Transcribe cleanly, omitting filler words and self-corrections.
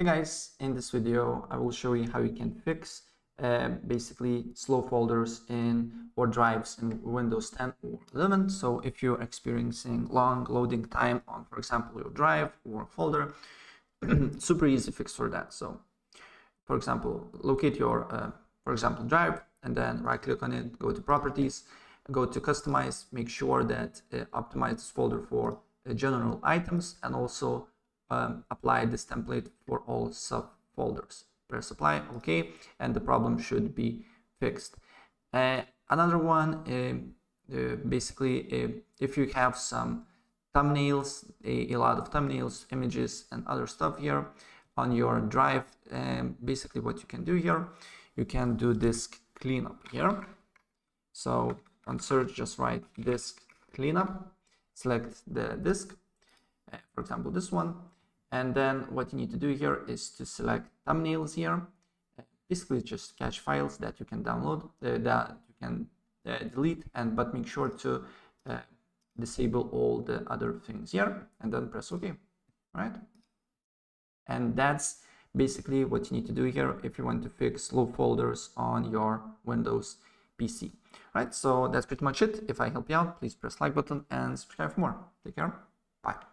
Hey guys, in this video I will show you how you can fix basically slow folders in or drives in Windows 10 or 11. So if you're experiencing long loading time on, for example, your drive or folder, super easy fix for that. So for example, locate your for example drive and then right click on it, go to properties, go to customize, make sure that optimize this folder for general items, and also apply this template for all subfolders. Press apply, okay, and the problem should be fixed. Another one, basically, if you have some thumbnails, a lot of thumbnails, images, and other stuff here on your drive, basically what you can do here, you can do disk cleanup here. So on search, just write disk cleanup, select the disk, for example this one, and then what you need to do here is to select thumbnails here. Basically just cache files that you can download, that you can delete, but make sure to disable all the other things here, and then press OK. Right, and that's basically what you need to do here if you want to fix slow folders on your Windows PC. Right, so that's pretty much it. If I help you out, please press like button and subscribe for more. Take care. Bye.